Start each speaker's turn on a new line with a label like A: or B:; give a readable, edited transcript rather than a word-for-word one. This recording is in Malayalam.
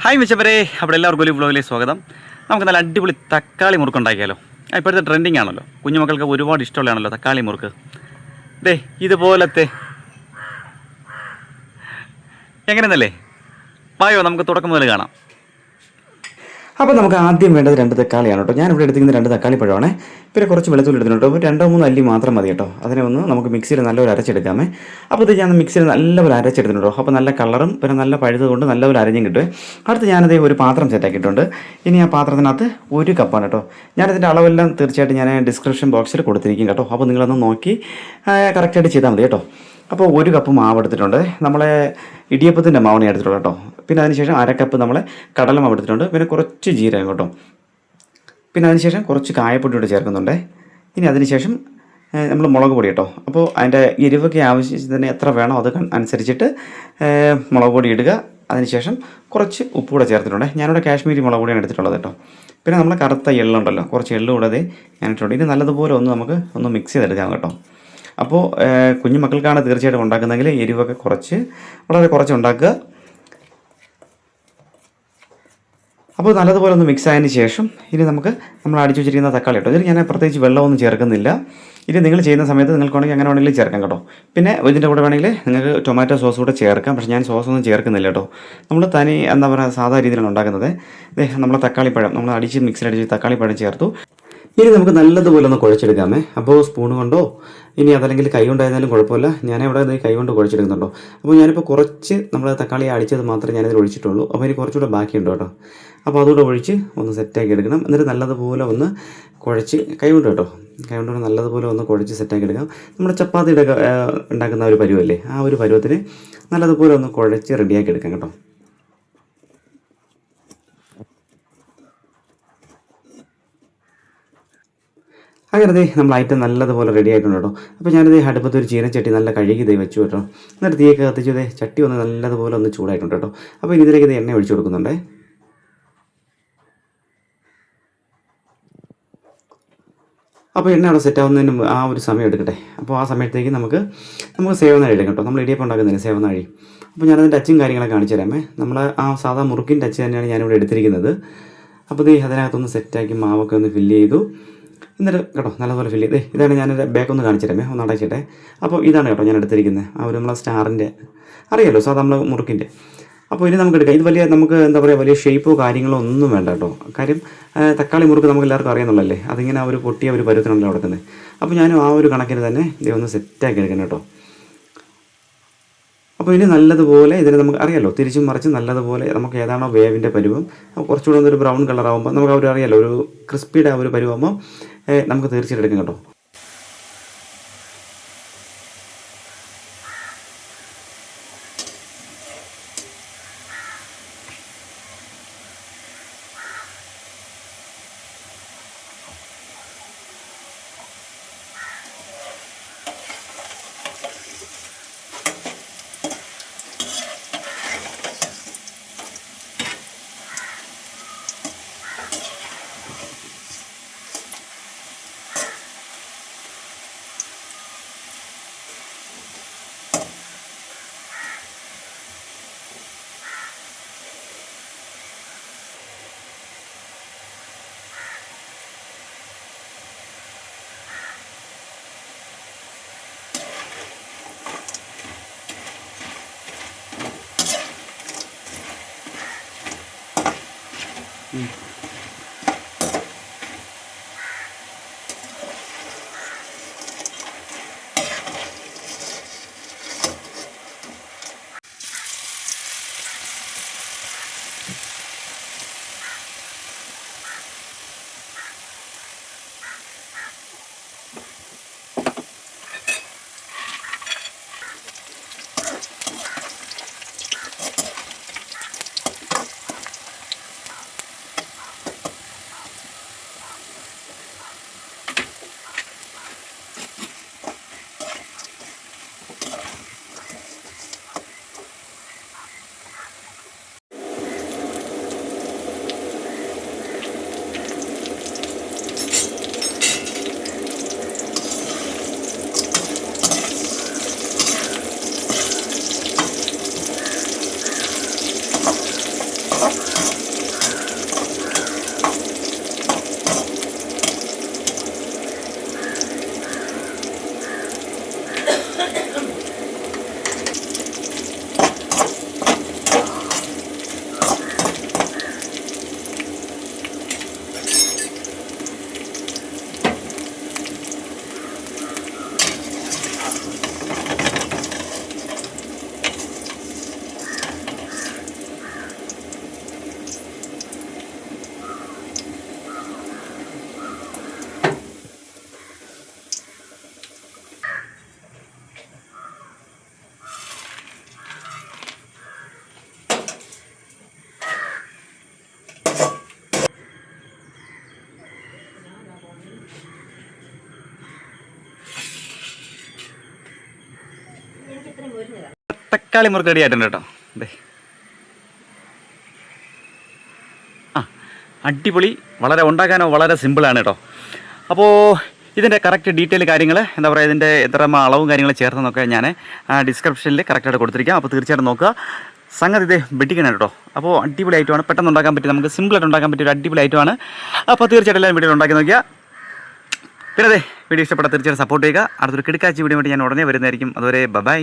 A: ഹായ് മിച്ചപ്പരെ, അവിടെ എല്ലാവർക്കും ഒരു വ്ലോഗിലേക്ക് സ്വാഗതം. നമുക്ക് നല്ല അടിപൊളി തക്കാളി മുറുക്ക് ഉണ്ടാക്കിയാലോ. ഇപ്പോഴത്തെ ട്രെൻഡിങ് ആണല്ലോ, കുഞ്ഞുമക്കൾക്ക് ഒരുപാട് ഇഷ്ടമുള്ളതാണല്ലോ തക്കാളി മുറുക്ക്. ദേ ഇതുപോലത്തെ എങ്ങനെയെന്നല്ലേ, പായോ നമുക്ക് തുടക്കം മുതൽ കാണാം.
B: അപ്പോൾ നമുക്ക് ആദ്യം വേണ്ടത് 2 തക്കാളിയാണ് കേട്ടോ. ഞാനിവിടെ എടുത്തിരിക്കുന്ന 2 തക്കാളി പഴമാണ്. പിന്നെ കുറച്ച് വെളുത്തുള്ളി എടുത്തിട്ടുണ്ട്. അപ്പോൾ 2-3 അല്ലി മാത്രം മതി കേട്ടോ. അതിനെ ഒന്ന് നമുക്ക് മിക്സിയിൽ നല്ലപോലെ അരച്ചെടുക്കാമേ. അപ്പോൾ ഇത് ഞാൻ മിക്സിയിൽ നല്ലപോലെ അരച്ചെടുത്തിട്ടുണ്ടോ. അപ്പോൾ നല്ല കളറും പിന്നെ നല്ല പഴുത് കൊണ്ട് നല്ലപോലെ അരഞ്ഞും കിട്ടും. അടുത്ത് ഞാനത് ഒരു പാത്രം സെറ്റാക്കിയിട്ടുണ്ട്. ഇനി ആ പാത്രത്തിനകത്ത് 1 കപ്പാണ് കേട്ടോ. ഞാനതിൻ്റെ അളവെല്ലാം തീർച്ചയായിട്ടും ഞാൻ ഡിസ്ക്രിപ്ഷൻ ബോക്സിൽ കൊടുത്തിരിക്കും കേട്ടോ. അപ്പോൾ നിങ്ങളൊന്ന് നോക്കി കറക്റ്റായിട്ട് ചെയ്താൽ മതി കേട്ടോ. അപ്പോൾ 1 കപ്പ് മാവ് എടുത്തിട്ടുണ്ട്. നമ്മളെ ഇടിയപ്പത്തിൻ്റെ മാവാണ് ഞാൻ എടുത്തിട്ടുള്ളത് കേട്ടോ. പിന്നെ അതിനുശേഷം 1/2 കപ്പ് നമ്മൾ കടലമാവ് എടുത്തിട്ടുണ്ട്. പിന്നെ കുറച്ച് ജീരകം കേട്ടോ. പിന്നെ അതിനുശേഷം കുറച്ച് കായപ്പൊടി കൂടെ ചേർക്കുന്നുണ്ട്. ഇനി അതിനുശേഷം നമ്മൾ മുളക് പൊടി കേട്ടോ. അപ്പോൾ അതിൻ്റെ എരിവൊക്കെ ആവശ്യത്തിന് എത്ര വേണോ അത് അനുസരിച്ചിട്ട് മുളക് പൊടി ഇടുക. അതിനുശേഷം കുറച്ച് ഉപ്പ് കൂടെ ചേർത്തിട്ടുണ്ട്. ഞാനിവിടെ കാശ്മീരി മുളക് പൊടിയാണ് എടുത്തിട്ടുള്ളത് കേട്ടോ. പിന്നെ നമ്മൾ കറുത്ത എള്ളുണ്ടല്ലോ, കുറച്ച് എള്ളു കൂടെ ഞാൻ ഇട്ടിട്ടുണ്ട്. ഇനി നല്ലതുപോലെ നമുക്ക് മിക്സ് ചെയ്തെടുക്കാം കേട്ടോ. അപ്പോൾ കുഞ്ഞു മക്കൾക്കാണ് തീർച്ചയായിട്ടും ഉണ്ടാക്കുന്നതെങ്കിൽ എരിവൊക്കെ വളരെ കുറച്ച് ഉണ്ടാക്കുക. അപ്പോൾ നല്ലതുപോലെ ഒന്ന് മിക്സ് ആയതിന് ശേഷം ഇനി നമ്മൾ അടിച്ചു വെച്ചിരിക്കുന്ന തക്കാളി കേട്ടോ. ഇതിൽ ഞാൻ പ്രത്യേകിച്ച് വെള്ളമൊന്നും ചേർക്കുന്നില്ല. ഇത് നിങ്ങൾ ചെയ്യുന്ന സമയത്ത് നിങ്ങൾക്കാണെങ്കിൽ അങ്ങനെ വേണമെങ്കിലും ചേർക്കാം കേട്ടോ. പിന്നെ ഇതിൻ്റെ കൂടെ വേണമെങ്കിൽ നിങ്ങൾക്ക് ടൊമാറ്റോ സോസ് കൂടെ ചേർക്കാം. പക്ഷേ ഞാൻ സോസൊന്നും ചേർക്കുന്നില്ല കേട്ടോ. നമ്മൾ തനി എന്താ പറയുക സാധാ രീതിയിലാണ് ഉണ്ടാക്കുന്നത്. നമ്മൾ തക്കാളിപ്പഴം നമ്മൾ മിക്സിലടിച്ച് തക്കാളിപ്പഴം ചേർത്തു. ഇനി നമുക്ക് നല്ലതുപോലെ ഒന്ന് കുഴച്ചെടുക്കാമേ. അപ്പോൾ സ്പൂൺ കൊണ്ടോ ഇനി അതല്ലെങ്കിൽ കൈ കൊണ്ടായിരുന്നാലും കുഴപ്പമില്ല. ഞാനിവിടെ കൈ കൊണ്ട് കുഴച്ചെടുക്കുന്നുണ്ടോ. അപ്പോൾ ഞാനിപ്പോൾ കുറച്ച് നമ്മൾ തക്കാളി അടിച്ചത് മാത്രമേ ഞാനിതിൽ ഒഴിച്ചിട്ടുള്ളൂ. അപ്പോൾ ഇനി കുറച്ചുകൂടെ ബാക്കിയുണ്ട് കേട്ടോ. അപ്പോൾ അതുകൂടെ ഒഴിച്ച് ഒന്ന് സെറ്റാക്കി എടുക്കണം. എന്നിട്ട് നല്ലതുപോലെ ഒന്ന് കുഴച്ച് കൈ കൊണ്ട് നല്ലതുപോലെ ഒന്ന് കുഴച്ച് സെറ്റാക്കി എടുക്കാം. നമ്മുടെ ചപ്പാത്തിയുടെ ഉണ്ടാക്കുന്ന ഒരു പരുവല്ലേ, ആ ഒരു പരുവത്തിന് നല്ലതുപോലെ ഒന്ന് കുഴച്ച് റെഡിയാക്കി എടുക്കാം കേട്ടോ. അങ്ങനെ നമ്മൾ ഐറ്റം നല്ലതുപോലെ റെഡി ആയിട്ടുണ്ട് കേട്ടോ. അപ്പോൾ ഞാനിത് അടുപ്പത്ത് ഒരു ചീനച്ചട്ടി നല്ല കഴുകി വെച്ചു കേട്ടോ. എന്നിട്ട് തീയൊക്കെ കത്തിച്ചു ചട്ടി ഒന്ന് നല്ലതുപോലെ ഒന്ന് ചൂടായിട്ടുണ്ട് കേട്ടോ. അപ്പോൾ ഇനി ഇതിലേക്ക് എണ്ണ ഒഴിച്ചു കൊടുക്കുന്നുണ്ടേ. അപ്പോൾ എണ്ണ അവിടെ സെറ്റ് ആവുന്നതിന് ആ ഒരു സമയം എടുക്കട്ടെ. അപ്പോൾ ആ സമയത്തേക്ക് നമുക്ക് സേവനാഴി എടുക്കാം കേട്ടോ. നമ്മൾ ഇടിയപ്പം ഉണ്ടാക്കുന്നില്ല സേവനാഴി. അപ്പോൾ ഞാനതിൻ്റെ അച്ചും കാര്യങ്ങളൊക്കെ കാണിച്ചു തരാമേ. നമ്മൾ ആ സാധാ മുറുക്കിൻ്റെ അച്ച് തന്നെയാണ് ഞാനിവിടെ എടുത്തിരിക്കുന്നത്. അപ്പോൾ അതിനകത്തൊന്ന് സെറ്റാക്കി മാവൊക്കെ ഒന്ന് ഫില്ല് ചെയ്തു. എന്നിട്ട് കേട്ടോ നല്ലപോലെ ഫില്ല് ചെയ്ത് ഇതാണ് ഞാനൊരു ബാക്കൊന്ന് കാണിച്ചു തരാമേ, ഒന്ന് അടയ്ക്കട്ടെ. അപ്പോൾ ഇതാണ് കേട്ടോ ഞാൻ എടുത്തിരിക്കുന്നത്. ആ ഒരു നമ്മളെ സ്റ്റാറിൻ്റെ അറിയാമല്ലോ സാധാ നമ്മൾ മുറുക്കിൻ്റെ. അപ്പോൾ ഇനി നമുക്ക് എടുക്കാം. ഇത് നമുക്ക് എന്താ പറയുക വലിയ ഷേപ്പോ കാര്യങ്ങളോ ഒന്നും വേണ്ട കേട്ടോ. കാര്യം തക്കാളി മുറുക്ക് നമുക്ക് എല്ലാവർക്കും അറിയുന്നുള്ളല്ലേ, അതിങ്ങനെ ഒരു പൊട്ടിയ ഒരു പരുവത്തിനല്ലോ കൊടുക്കുന്നത്. അപ്പോൾ ഞാനും ആ ഒരു കണക്കിന് തന്നെ ഒന്ന് സെറ്റാക്കി എടുക്കണം കേട്ടോ. അപ്പോൾ ഇനി നല്ലതുപോലെ ഇതിനെ നമുക്ക് അറിയാമല്ലോ തിരിച്ചും മറിച്ചും നല്ലതുപോലെ നമുക്ക് ഏതാണോ വേവിൻ്റെ പരുവം കുറച്ചുകൂടെ ഒന്നൊരു ബ്രൗൺ കളറാകുമ്പോൾ നമുക്ക് അവർ അറിയാമല്ലോ ഒരു ക്രിസ്പിയുടെ ആ ഒരു പരുവാകുമ്പോൾ നമുക്ക് തീർച്ചയായിട്ടും എടുക്കാം കേട്ടോ.
A: തക്കാളി മുറുക്ക് റെഡി ആയിട്ടുണ്ട് കേട്ടോ. അതെ, ആ അടിപൊളി, വളരെ ഉണ്ടാക്കാനോ വളരെ സിമ്പിളാണ് കേട്ടോ. അപ്പോൾ ഇതിൻ്റെ കറക്റ്റ് ഡീറ്റെയിൽ കാര്യങ്ങൾ എന്താ പറയുക, ഇതിൻ്റെ എത്ര അളവും കാര്യങ്ങൾ ചേർത്തെന്നൊക്കെ ഞാൻ ഡിസ്ക്രിപ്ഷനിൽ കറക്റ്റായിട്ട് കൊടുത്തിരിക്കാം. അപ്പോൾ തീർച്ചയായിട്ടും നോക്കുക. സംഗതി ഇതേ വെട്ടിക്കണം കേട്ടോ. അപ്പോൾ അടിപൊളി ഐറ്റമാണ്, പെട്ടെന്ന് ഉണ്ടാക്കാൻ പറ്റും, നമുക്ക് സിമ്പിളായിട്ട് ഉണ്ടാക്കാൻ പറ്റിയ ഒരു അടിപൊളി ഐറ്റമാണ്. അപ്പോൾ തീർച്ചയായിട്ടും എല്ലാവരും വീഡിയോ ഉണ്ടാക്കി നോക്കിയാൽ. പിന്നെ അതെ വീഡിയോ ഇഷ്ടപ്പെട്ടാൽ തീർച്ചയായിട്ടും സപ്പോർട്ട് ചെയ്യുക. അടുത്തൊരു കിടക്കാച്ചി വീഡിയോ വേണ്ടി ഞാൻ ഉടനെ വരുന്നതായിരിക്കും. അതുവരെ ബൈ.